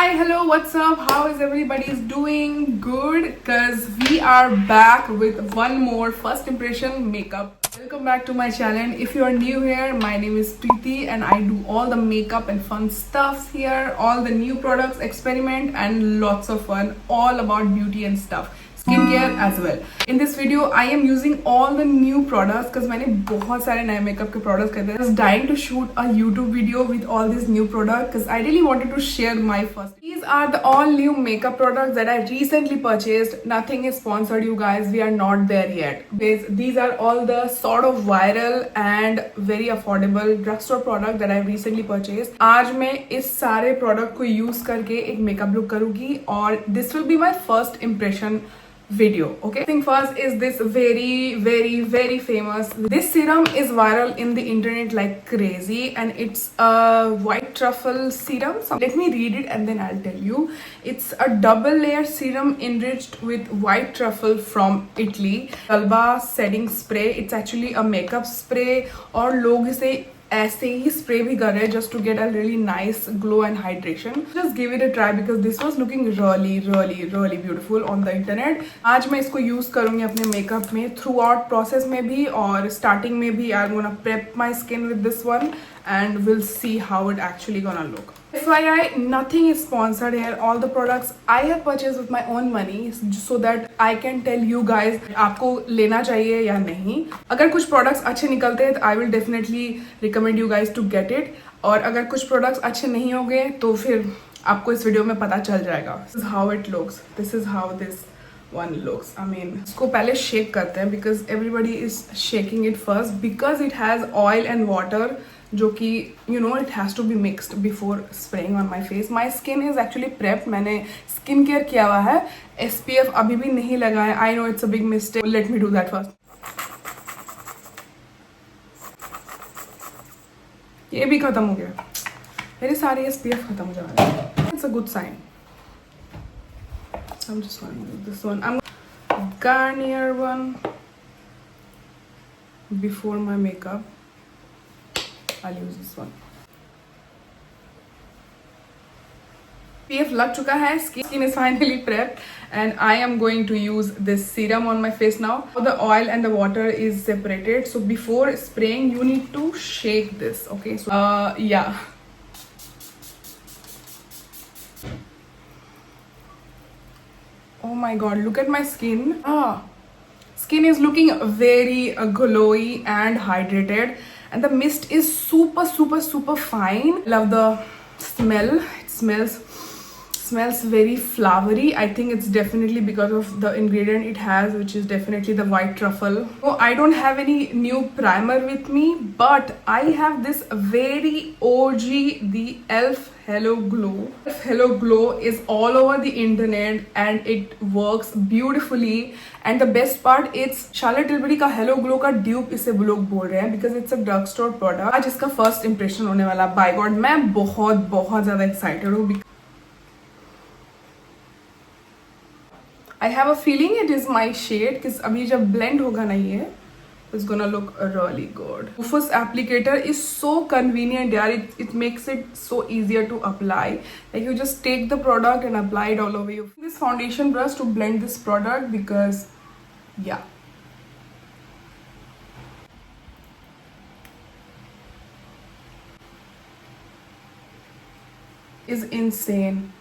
Hi, hello, what's up? How is everybody's doing? Good, because we are back with one more first impression makeup. Welcome back to my channel. If you are new here, my name is Preeti and I do all the makeup and fun stuffs here, all the new products, experiment and lots of fun, all about beauty and stuff. Skincare as well. In this video, I am using all the new products because मैंने बहुत सारे नए makeup के products खरीदे. I was dying to shoot a YouTube video with all these new products because I really wanted to share my first. These are the all new makeup products that I recently purchased. Nothing is sponsored, you guys. We are not there yet. These are all the sort of viral and very affordable drugstore product that I recently purchased. आज मैं इस सारे product को use करके एक makeup look करूँगी और this will be my first impression video. Okay, thing first is this very famous, this serum is viral in the internet like crazy and it's a white truffle serum. So let me read it and then I'll tell you. It's a double layer serum enriched with white truffle from Italy. Alba setting spray. It's actually a makeup spray और लोग इसे ऐसे ही spray भी कर रहे हैं just to get a really nice glow and hydration. Just give it a try because this was looking really beautiful on the internet. आज मैं इसको यूज करूंगी अपने मेकअप में थ्रू आउट प्रोसेस में भी और स्टार्टिंग में भी. I'm gonna prep my skin with this one and we'll see how it actually gonna look. FYI, nothing is sponsored here. All the products I have purchased with my own money so that I can tell you guys आपको लेना चाहिए या नहीं. अगर कुछ products अच्छे निकलते हैं तो I will definitely recommend you guys to get it. और अगर कुछ products अच्छे नहीं होंगे तो फिर आपको इस वीडियो में पता चल जाएगा. This is how it looks. This is how this one looks. I mean, इसको पहले shake करते हैं because everybody is shaking it first because it has oil and water. जो कि you know it has to be mixed before spraying on my face. My skin is actually prepped. मैंने skin care किया हुआ है. SPF अभी भी नहीं लगा है. I know it's a big mistake. Let me do that first. ये भी खत्म हो गया. मेरे सारे SPF खत्म हो जा रहे हैं. It's a good sign. I'm just going to do this one. I'm Garnier one before my makeup. I'll use this one. SPF लग चुका है. Skin is finally prepped and I am going to use this serum on my face now. The oil and the water is separated. So before spraying, you need to shake this. Okay. So yeah. Oh my God! Look at my skin. Skin is looking very glowy and hydrated. And the mist is super fine. Love the smell. It smells very flowery. I think it's definitely because of the ingredient it has, which is definitely the white truffle. So I don't have any new primer with me, but I have this very OG, the ELF Hello Glow. ELF Hello Glow is all over the internet and it works beautifully. And the best part, it's Charlotte Tilbury का Hello Glow का dupe इसे लोग बोल रहे हैं because it's a drugstore product. आज इसका first impression होने वाला. By God, मैं बहुत ज़्यादा excited हूँ. I have a feeling it is my shade because अभी जब blend होगा ना ये, it's gonna look really good. Rufus applicator is so convenient, yaar. It makes it so easier to apply. Like you just take the product and apply it all over you. This foundation brush to blend this product because, yeah. Is insane.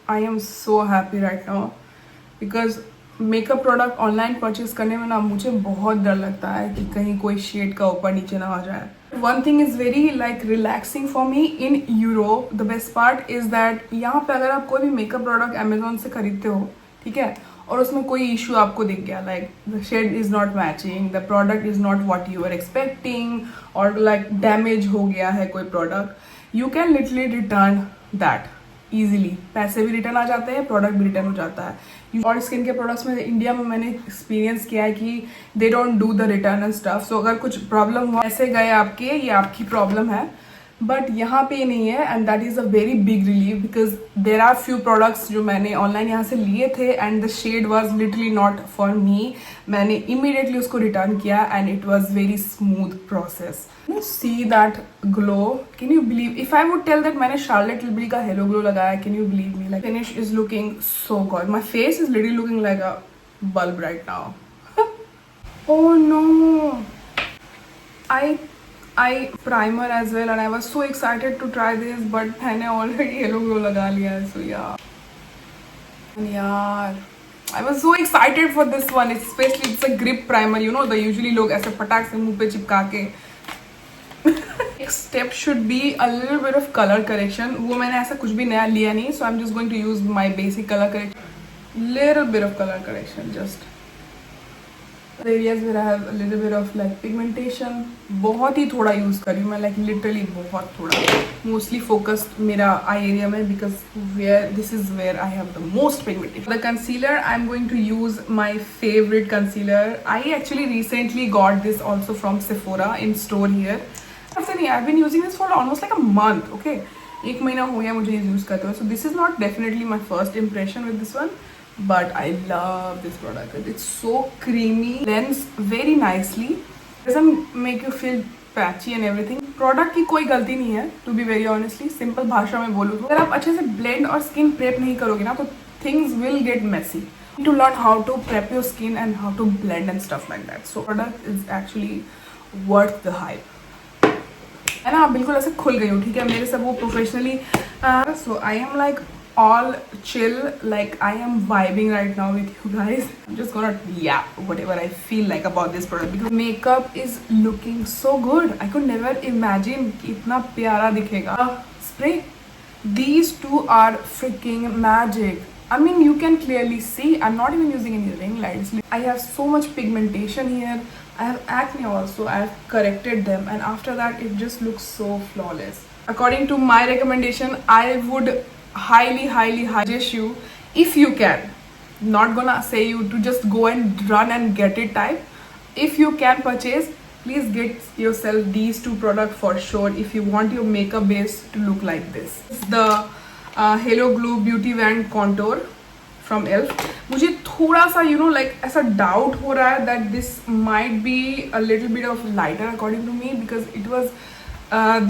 I am so happy right now. Because makeup product online purchase करने में ना मुझे बहुत डर लगता है कि कहीं कोई शेड का ऊपर नीचे ना आ जाए. One thing is very like relaxing for me in Europe. The best part is that यहाँ पे अगर आप कोई भी मेकअप प्रोडक्ट अमेजोन से खरीदते हो, ठीक है, और उसमें कोई इशू आपको दिख गया, like the shade is not matching, the product is not what you are expecting, और लाइक डैमेज हो गया है कोई product, you can literally return that easily. पैसे भी रिटर्न आ जाते हैं, प्रोडक्ट भी रिटर्न हो जाता है. और स्किन के प्रोडक्ट्स में इंडिया में मैंने एक्सपीरियंस किया है कि they don't do the return and stuff. So अगर कुछ प्रॉब्लम हुआ, ऐसे गए आपके, ये आपकी प्रॉब्लम है. बट यहाँ पे नहीं है and that is a very big relief because there are few products जो मैंने ऑनलाइन यहाँ से लिए थे and the shade was literally not for me. मैंने इमीडिएटली उसको रिटर्न किया and it was very smooth process. You see that glow. Can you believe if I would tell that मैंने शार्लेट टिल्बरी का halo glow लगाया. Can you believe me? Like finish is looking so good. My face is literally looking like a bulb right now. Oh no, I primer as well and I was so excited to try this but मैंने already yellow glow लगा लिया है. So यार I was so excited for this one, especially it's a grip primer, you know the usually लोग ऐसे पटाख से मुंह पे चिपका के. Next step should be a little bit of color correction. वो मैंने ऐसा कुछ भी नया लिया नहीं, so I'm just going to use my basic color correction. Little bit of color correction just. areas where I have a little bit of like pigmentation. बहुत ही थोड़ा यूज़ करी हूँ मैं, like literally बहुत थोड़ा. Mostly focused मेरा eye area में because this is where I have the most pigmentation. The concealer I'm going to use my favorite concealer. I actually recently got this also from Sephora in store here. I've been using this for almost like a month. Okay, एक महीना हो गया मुझे use करते हुए. So this is not definitely my first impression with this one. But I love this product. It's so creamy, blends very nicely, doesn't make you feel patchy and everything. Product की कोई गलती नहीं है, to be very honestly. Simple भाषा में बोलूँ तो अगर आप अच्छे से blend और skin prep नहीं करोगे ना तो things will get messy. You need to learn how to prep your skin and how to blend and stuff like that. So product is actually worth the hype. है ना, बिल्कुल ऐसे खुल गई हूँ. ठीक है, मेरे सब वो professionally. So I am like all chill, like I am vibing right now with you guys. I'm just gonna whatever I feel like about this product because makeup is looking so good. I could never imagine कि इतना प्यारा दिखेगा. Spray, these two are freaking magic. I mean you can clearly see I'm not even using any ring lights. I have so much pigmentation here. I have acne also. I have corrected them and after that it just looks so flawless. According to my recommendation, I would highly suggest you, if you can, not gonna say you to just go and run and get it type. If you can purchase, please get yourself these two products for sure if you want your makeup base to look like this. The Halo Glow Beauty Wand Contour from ELF. मुझे थोड़ा सा like ऐसा doubt हो रहा है that this might be a little bit of lighter according to me because it was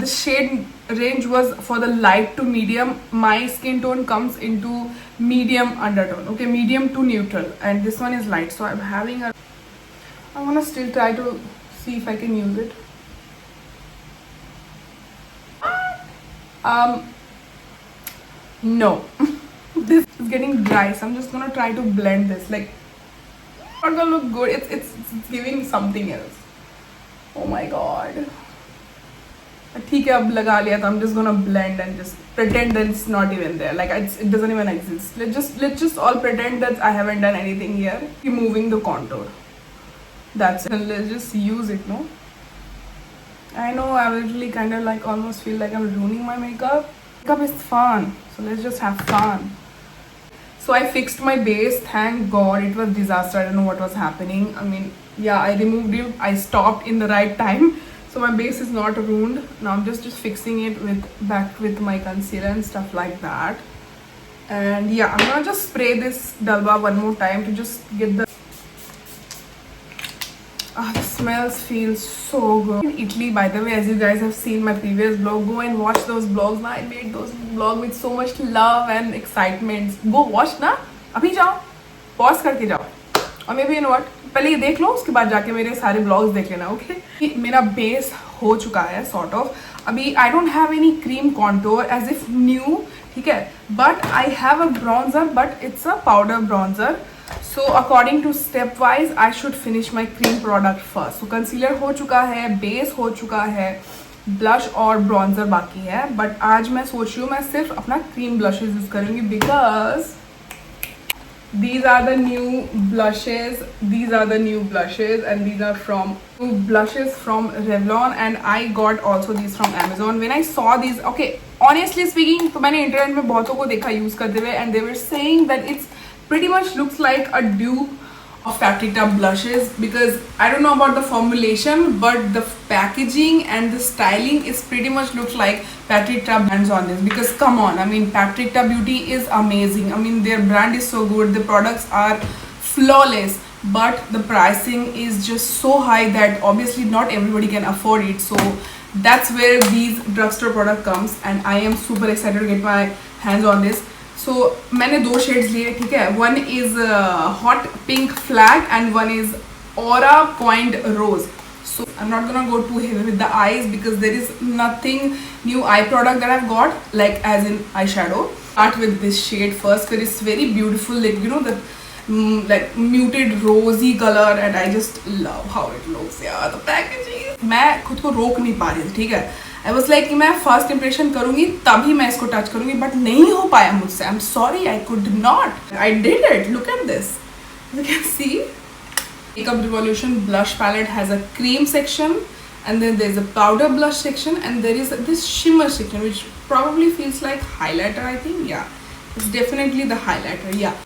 the shade range was for the light to medium. My skin tone comes into medium undertone, okay, medium to neutral, and this one is light, so I'm having a, I want to still try to see if I can use it. No. This is getting dry, so I'm just gonna try to blend this. Like, it's not gonna look good, it's giving something else. Oh my god. ठीक है, अब लगा लिया तो I'm just gonna blend and just pretend that it's not even there, like it doesn't even exist. Let's just all pretend that I haven't done anything here. Removing the contour, that's it, and let's just use it. No, I know I literally kind of like almost feel like I'm ruining my makeup. Makeup is fun, so let's just have fun. So I fixed my base, thank god. It was disaster, I don't know what was happening. I mean, yeah, I removed it, I stopped in the right time. So my base is not ruined. Now I'm just fixing it back with my concealer and stuff like that. And yeah, I'm gonna just spray this Dalba one more time to just get the the smells feel so good. In Italy, by the way, as you guys have seen my previous vlog, go and watch those vlogs. I made those vlogs with so much love and excitement. Go watch ना, अभी जाओ, pause करके जाओ. और may be you know what, पहले ये देख लो, उसके बाद जाके मेरे सारे ब्लॉग्स देख लेना. ओके, मेरा बेस हो चुका है सॉर्ट ऑफ. अभी I don't have any cream contour as if new, ठीक है, but I have a bronzer, but it's a powder bronzer. So according to step wise I should finish my cream product first. So concealer हो चुका है, base हो चुका है, blush और bronzer बाकी है. बट आज मैं सोच रही हूँ मैं सिर्फ अपना क्रीम ब्लशेज यूज करूँगी because these are the new blushes. These are the new blushes and these are from new blushes from Revlon and I got also these from Amazon. When I saw these, okay, honestly speaking, तो मैंने internet में बहुतों को देखा use करते हुए and they were saying that it's pretty much looks like a dupe of Factory Tub blushes, because I don't know about the formulation, but the packaging and the styling is pretty much looks like Factory Tub hands on this. Because come on, I mean, Factory Tub Beauty is amazing. I mean, their brand is so good, the products are flawless, but the pricing is just so high that obviously not everybody can afford it. So that's where these drugstore product comes, and I am super excited to get my hands on this. So मैंने दो shades लिए, ठीक है. One is hot pink flag and one is aura point rose. So I'm not gonna go too heavy with the eyes because there is nothing new eye product that I've got like as in eyeshadow. Start with this shade first because it's very beautiful, like you know, the like muted rosy color, and I just love how it looks. Yeah, the packaging. मैं खुद को रोक नहीं पा रही थी, ठीक है. I was like कि मैं फर्स्ट इंप्रेशन करूँगी तभी मैं इसको टच करूँगी, बट नहीं हो पाया मुझसे. I am sorry, I could not. I did it. Look at this. You can see Makeup Revolution blush palette has a cream section, and then there's a powder blush section, and there is this shimmer section which probably feels like highlighter, I think. Yeah, it's definitely the highlighter. Yeah.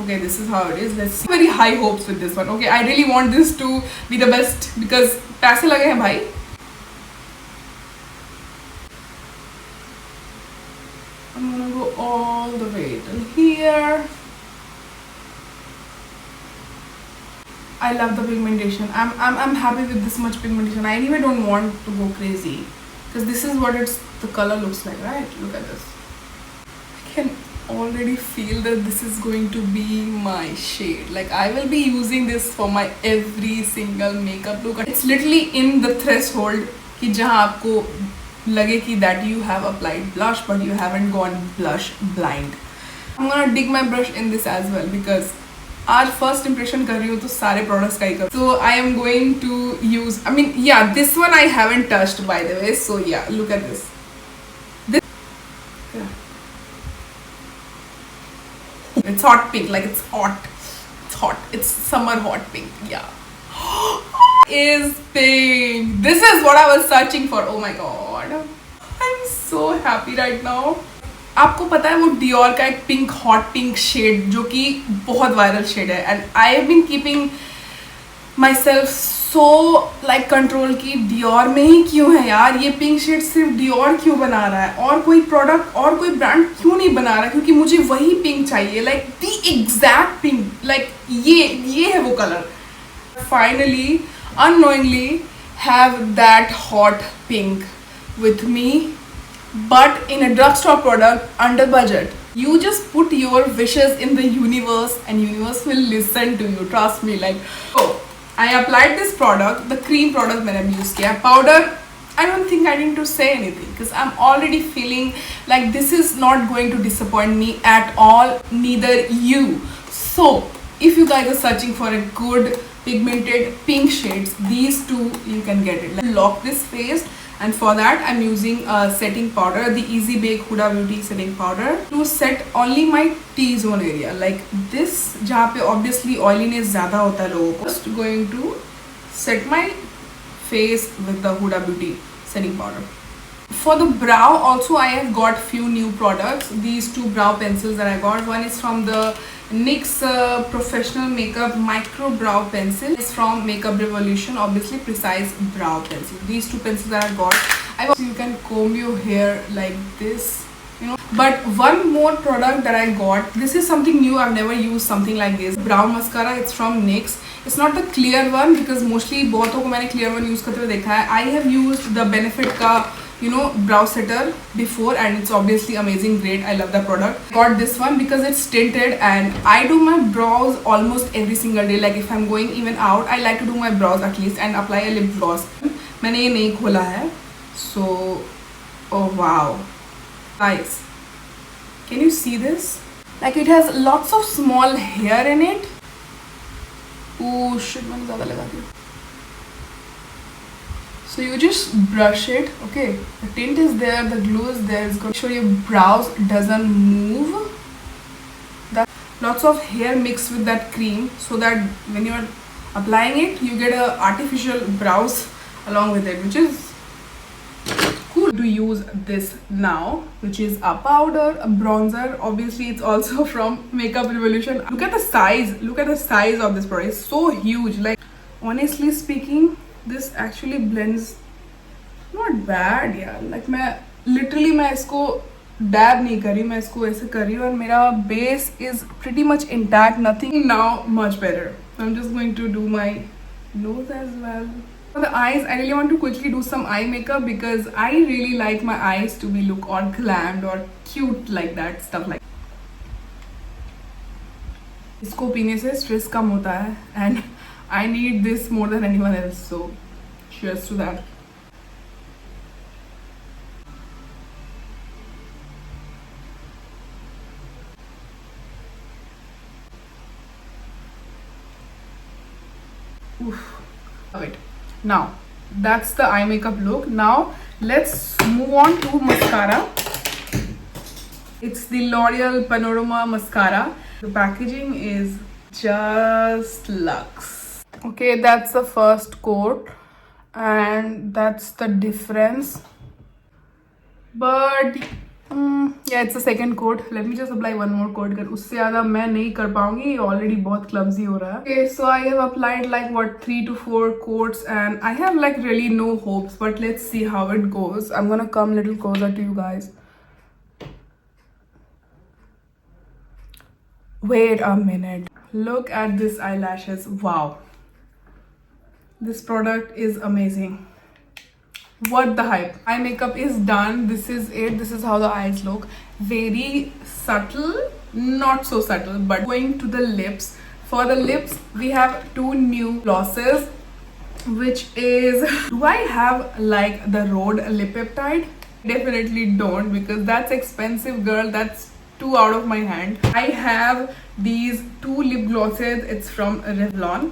Okay, this is how it is. Let's see. Very high hopes with this one. Okay, I really want this to be the best because पैसे लगे हैं भाई. I'm gonna go all the way till here. I love the pigmentation. I'm happy with this much pigmentation. I anyway don't want to go crazy because this is what the color looks like, right? Look at this. I can already feel that this is going to be my shade. Like I will be using this for my every single makeup look. It's literally in the threshold कि जहाँ आपको लगे कि that you have applied blush but you haven't gone blush blind. I'm gonna dig my brush in this as well because आज first impression कर रही हूँ तो सारे प्रोडक्ट्स का ही कर. So I am going to use, I mean yeah, this one I haven't touched by the way. So yeah, look at this. Yeah. It's hot pink, like it's hot. It's hot. It's summer hot pink. Yeah. Is pink. This is what I was searching for. Oh my god. I'm so happy right now. आपको पता है वो Dior का एक pink hot pink shade जो कि बहुत viral shade है, and I have been keeping my self so like control की डियोर में ही क्यों है यार ये पिंक शेड, सिर्फ डियोर क्यों बना रहा है और कोई प्रोडक्ट और कोई ब्रांड क्यों नहीं बना रहा है, क्योंकि मुझे वही पिंक चाहिए, like the exact pink, like ये है वो colour. Finally unknowingly have that hot pink with me, but in a drugstore product under budget. You just put your wishes in the universe and universe will listen to you, trust me. Like, oh, I applied this product, the cream product मैंने use किया. Powder, I don't think I need to say anything because I'm already feeling like this is not going to disappoint me at all, neither you. So if you guys are searching for a good pigmented pink shades, these two you can get it. Like, lock this face, and for that I'm using a setting powder, the Easy Bake Huda Beauty setting powder, to set only my T-zone area like this, जहाँ पे obviously oiliness ज़्यादा होता है लोगों को. Just going to set my face with the Huda Beauty setting powder. For the brow also I have got few new products. These two brow pencils that I got, one is from the NYX Professional Makeup Micro Brow Pencil. It's from Makeup Revolution, obviously Precise Brow Pencil. These two pencils that I got, you can comb your hair like this, you know. But one more product that I got, this is something new, I've never used something like this. Brow mascara, it's from NYX. It's not the clear one because mostly बहुतों को मैंने clear one use करते हुए देखा है. I have used the Benefit का you know brow setter before, and it's obviously amazing, great. I love the product. Got this one because it's tinted, and I do my brows almost every single day. Like if I'm going even out, I like to do my brows at least and apply a lip gloss. मैंने ये नहीं खोला है, so oh wow guys, can you see this? Like it has lots of small hair in it. Oh shit, मैंने ज़्यादा लगा दिया. So you just brush it, okay? The tint is there, the glue is there. It's going to show your brows doesn't move. That lots of hair mixed with that cream, so that when you are applying it, you get a artificial brows along with it, which is cool. to use this now, which is a powder, a bronzer. Obviously it's also from Makeup Revolution. Look at the size, look at the size of this product. It's so huge. Like, honestly speaking, this actually blends not bad यार. Like मैं इसको dab नहीं करी, मैं इसको ऐसे करी और मेरा base is pretty much intact. Nothing now much better. I'm just going to do my nose as well. For the eyes, I really want to quickly do some eye makeup because I really like my eyes to be look or glammed or cute like that, stuff like. इसको पीने से stress कम होता है and I need this more than anyone else, so cheers to that. Oof. Love it. Now that's the eye makeup look. Now let's move on to mascara. It's the L'Oreal Panorama mascara. The packaging is just luxe. Okay, that's the first coat and that's the difference, but yeah, it's the second coat. Let me just apply one more coat because उससे ज़्यादा मैं नहीं कर पाऊँगी, already बहुत clumsy हो रहा है. Okay, so I have applied like what 3 to 4 coats and I have like really no hopes, but let's see how it goes. I'm gonna come little closer to you guys. Wait a minute. Look at this eyelashes. Wow. This product is amazing. What the hype. Eye makeup is done. This is it. This is how the eyes look. Very subtle, not so subtle, but going to the lips. For the lips, we have 2 new glosses, which is, do I have like the Rhode Lip Peptide? Definitely don't, because that's expensive, girl. That's too out of my hand. I have these 2 lip glosses. It's from Revlon.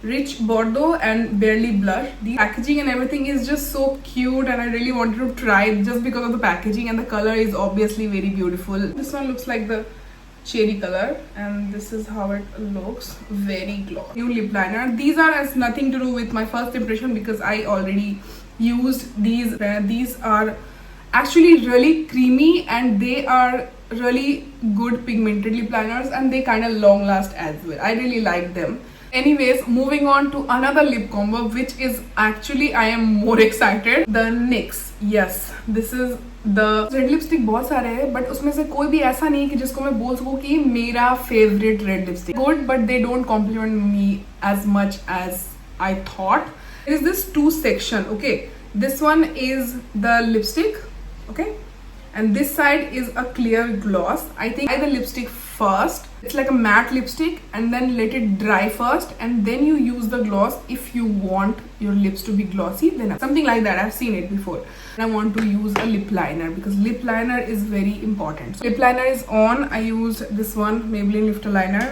Rich Bordeaux and Barely Blush. The packaging and everything is just so cute and I really wanted to try it just because of the packaging, and the color is obviously very beautiful. This one looks like the cherry color and this is how it looks. Very glossy. New lip liner. These are as nothing to do with my first impression because I already used these. These are actually really creamy and they are really good pigmented lip liners and they kind of long last as well. I really like them. Anyways, moving on to another lip combo, which is actually I am more excited. The NYX. Yes, this is the red lipstick. बहुत सारे हैं, but उसमें से कोई भी ऐसा नहीं कि जिसको मैं बोल सकूँ कि मेरा favorite red lipstick. Good, but they don't compliment me as much as I thought. There is this 2 section. Okay, this one is the lipstick. Okay, and this side is a clear gloss. I think I the lipstick first. It's like a matte lipstick and then let it dry first and then you use the gloss if you want your lips to be glossy, then something like that. I've seen it before. And I want to use a lip liner because lip liner is very important. So lip liner is on. I use this one, Maybelline Lift Liner.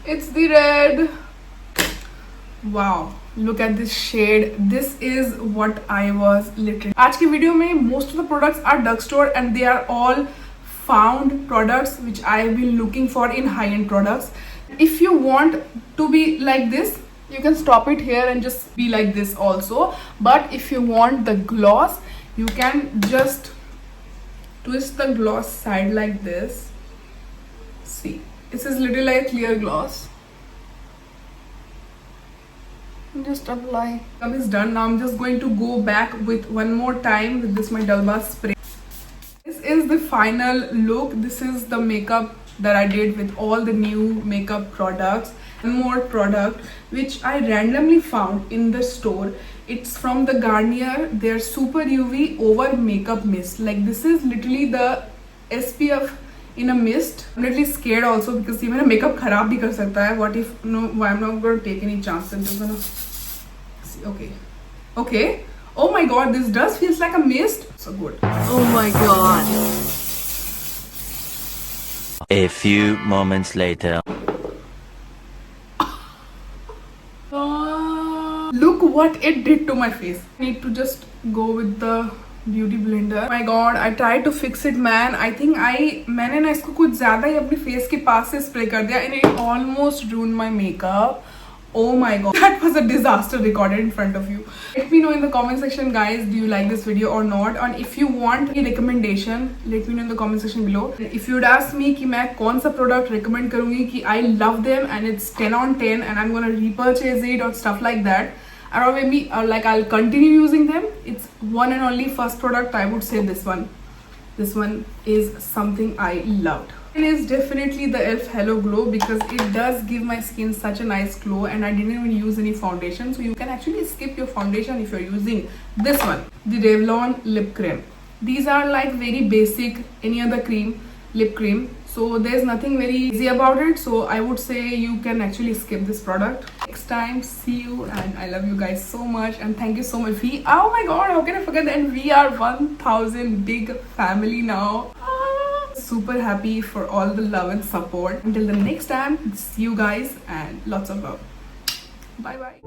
It's the red. Wow, look at this shade. This is what I was literally. आज की video में most of the products are drugstore and they are all found products which I have been looking for in high-end products. If you want to be like this, you can stop it here and just be like this also. But if you want the gloss, you can just twist the gloss side like this. See, this is literally like a clear gloss. Just apply. Makeup is done. Now I'm just going to go back with one more time with this my Dalma spray. This is the final look. This is the makeup that I did with all the new makeup products. One more product which I randomly found in the store. It's from the Garnier, their Super UV Over Makeup Mist. Like this is literally the SPF in a mist. I'm literally scared also because ये मेरा makeup खराब भी कर सकता है. What if no? I'm not going to take any chances. I'm just gonna see. Okay, okay. Oh my god, this does feels like a mist. So good. Oh my god. A few moments later. Look what it did to my face. I need to just go with the beauty blender. Oh my god, I tried to fix it, man. I think मैंने ना इसको कुछ ज़्यादा ही अपने face के पास से spray कर दिया and it almost ruined my makeup. Oh my god, that was a disaster recorded in front of you. Let me know in the comment section, guys, do you like this video or not? And if you want any recommendation, let me know in the comment section below. If you would ask me कि मैं कौन सा product recommend करूँगी कि I love them and it's 10 on 10 and I'm gonna repurchase it or stuff like that, or maybe like I'll continue using them, it's one and only first product. I would say this one. This one is something I loved. It is definitely the e.l.f. Hello Glow because it does give my skin such a nice glow, and I didn't even use any foundation, so you can actually skip your foundation if you're using this one, the Revlon lip cream. These are like very basic any other cream, lip cream, so there's nothing very easy about it, so I would say you can actually skip this product. Next time, see you, and I love you guys so much and thank you so much. Oh my god, how can I forget that? And we are 1000 big family now. Super happy for all the love and support. Until the next time, see you guys and lots of love. Bye bye.